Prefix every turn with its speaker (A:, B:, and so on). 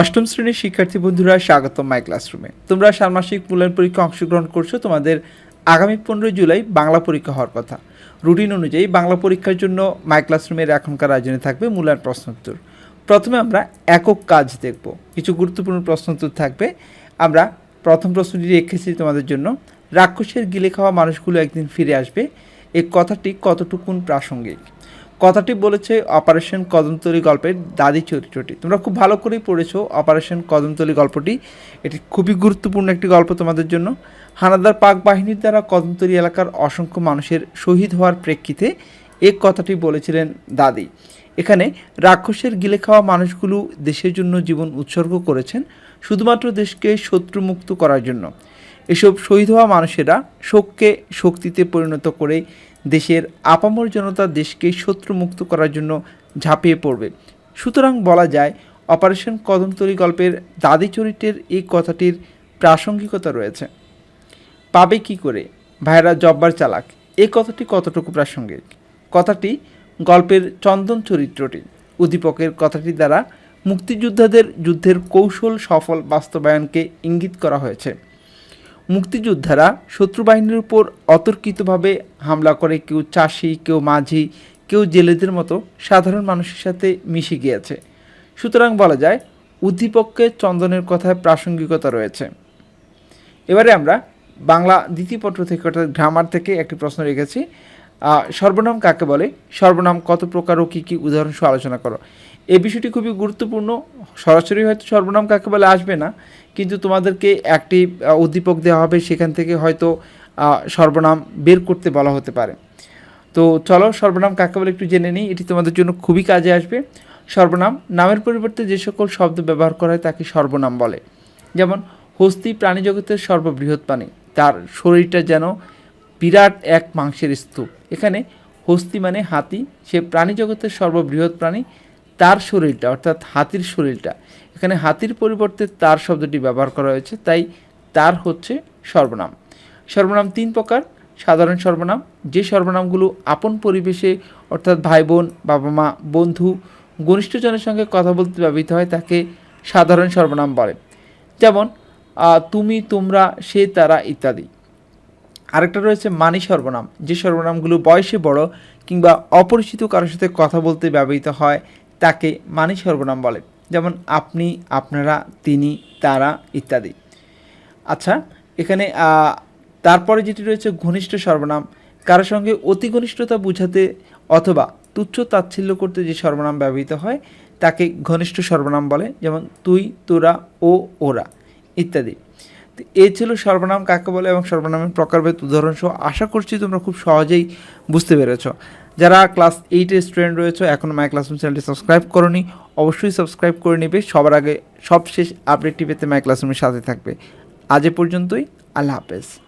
A: অষ্টম শ্রেণীর শিক্ষার্থী বন্ধুরা স্বাগত মাই ক্লাসরুমে। তোমরা ষান্মাসিক মূল্যায়ন পরীক্ষা অংশগ্রহণ করছো। তোমাদের আগামী 15 জুলাই বাংলা পরীক্ষা হওয়ার কথা। রুটিন অনুযায়ী বাংলা পরীক্ষার জন্য মাই ক্লাসরুমের এখনকার আয়োজনে থাকবে মূল্যায়ন প্রশ্নোত্তর। প্রথমে আমরা একক কাজ দেখব, কিছু গুরুত্বপূর্ণ প্রশ্নোত্তর থাকবে। আমরা প্রথম প্রশ্নটি রেখেছি তোমাদের জন্য, রাক্ষসের গিলে খাওয়া মানুষগুলো একদিন ফিরে আসবে, এই কথাটি কতটুকুন প্রাসঙ্গিক। কথাটি বলেছে অপারেশন কদমতলী গল্পের দাদি চরিত্রটি। তোমরা খুব ভালো করেই পড়েছো অপারেশন কদমতলী গল্পটি, এটি খুবই গুরুত্বপূর্ণ একটি গল্প তোমাদের জন্য। হানাদার পাক বাহিনীর দ্বারা কদমতলী এলাকার অসংখ্য মানুষের শহীদ হওয়ার প্রেক্ষিতে এই কথাটি বলেছিলেন দাদি। এখানে রাক্ষসের গিলে খাওয়া মানুষগুলো দেশের জন্য জীবন উৎসর্গ করেছেন শুধুমাত্র দেশকে শত্রুমুক্ত করার জন্য। এসব শহীদ হওয়া মানুষেরা শোককে শক্তিতে পরিণত করে দেশের আপামর জনতা দেশকে শত্রুমুক্ত করার জন্য ঝাঁপিয়ে পড়বে। সুতরাং বলা যায় অপারেশন কদমতলী গল্পের দাদি চরিত্রের এই কথাটির প্রাসঙ্গিকতা রয়েছে। পাবে কি করে ভাইরা জব্বার চালাক, এই কথাটি কতটুকু প্রাসঙ্গিক। কথাটি গল্পের চন্দন চরিত্রটি উদ্দীপকের কথাটি দ্বারা মুক্তিযোদ্ধাদের যুদ্ধের কৌশল সফল বাস্তবায়নকে ইঙ্গিত করা হয়েছে। মুক্তিযোদ্ধারা শত্রুবাহিনীর উপর অতর্কিতভাবে হামলা করে কেউ চাষি, কেউ মাঝি, কেউ জেলেদের মতো সাধারণ মানুষের সাথে মিশে গিয়েছে। সুতরাং বলা যায় উদ্দীপককে চন্দনের কথায় প্রাসঙ্গিকতা রয়েছে। এবারে আমরা বাংলা দ্বিতীয় পত্র থেকে অর্থাৎ গ্রামার থেকে একটি প্রশ্ন রেখেছি। সর্বনাম কাকে বলে, সর্বনাম কত প্রকার ও কী কী উদাহরণ সহ আলোচনা করো। এই বিষয়টি খুবই গুরুত্বপূর্ণ। সরাসরি হয়তো সর্বনাম কাকে বলে আসবে না, কিন্তু তোমাদেরকে একটি উদ্দীপক দেওয়া হবে, সেখান থেকে হয়তো সর্বনাম বের করতে বলা হতে পারে। তো চলো সর্বনাম কাকে বলে একটু জেনে নিই, এটি তোমাদের জন্য খুবই কাজে আসবে। সর্বনাম নামের পরিবর্তে যে সকল শব্দ ব্যবহার করা হয় তাকে সর্বনাম বলে। যেমন হস্তি প্রাণীজগতের সর্ববৃহৎ প্রাণী, তার শরীরটা যেন বিরাট এক মাংসের স্তূপ। এখানে হস্তি মানে হাতি, সে প্রাণীজগতের সর্ববৃহৎ প্রাণী, তার শরীরটা অর্থাৎ হাতির শরীরটা, এখানে হাতির পরিবর্তে তার শব্দটি ব্যবহার করা হয়েছে, তাই তার হচ্ছে সর্বনাম। সর্বনাম তিন প্রকার। সাধারণ সর্বনাম, যে সর্বনামগুলো আপন পরিবেশে অর্থাৎ ভাই বোন, বাবা মা, বন্ধু, ঘনিষ্ঠজনের সঙ্গে কথা বলতে ব্যবহৃত হয় তাকে সাধারণ সর্বনাম বলে। যেমন তুমি, তোমরা, সে, তারা ইত্যাদি। আরেকটা রয়েছে মানি সর্বনাম, যে সর্বনামগুলো বয়সে বড় কিংবা অপরিচিত কারোর সাথে কথা বলতে ব্যবহৃত হয় তাকে মানি সর্বনাম বলে। যেমন আপনি, আপনারা, তিনি, তারা ইত্যাদি। আচ্ছা, এখানে তারপরে যেটি রয়েছে ঘনিষ্ঠ সর্বনাম, কারোর সঙ্গে অতি ঘনিষ্ঠতা বোঝাতে অথবা তুচ্ছ তাচ্ছিল্য করতে যে সর্বনাম ব্যবহৃত হয় তাকে ঘনিষ্ঠ সর্বনাম বলে। যেমন তুই, তোরা, ও, ওরা ইত্যাদি। তো এই ছিল সর্বনাম কাকে বলে এবং সর্বনামের প্রকারভেদ উদাহরণ সহ। আশা করছি তোমরা খুব সহজেই বুঝতে পেরেছ। যারা ক্লাস 8-এর স্টুডেন্ট রয়েছে এখনও মাই ক্লাসরুম চ্যানেলটি সাবস্ক্রাইব করোনি, অবশ্যই সাবস্ক্রাইব করে নেবে। সবার আগে সবশেষ আপডেটটি পেতে মাই ক্লাসরুমের সাথে থাকবে। আজ এ পর্যন্তই, আল্লাহ হাফেজ।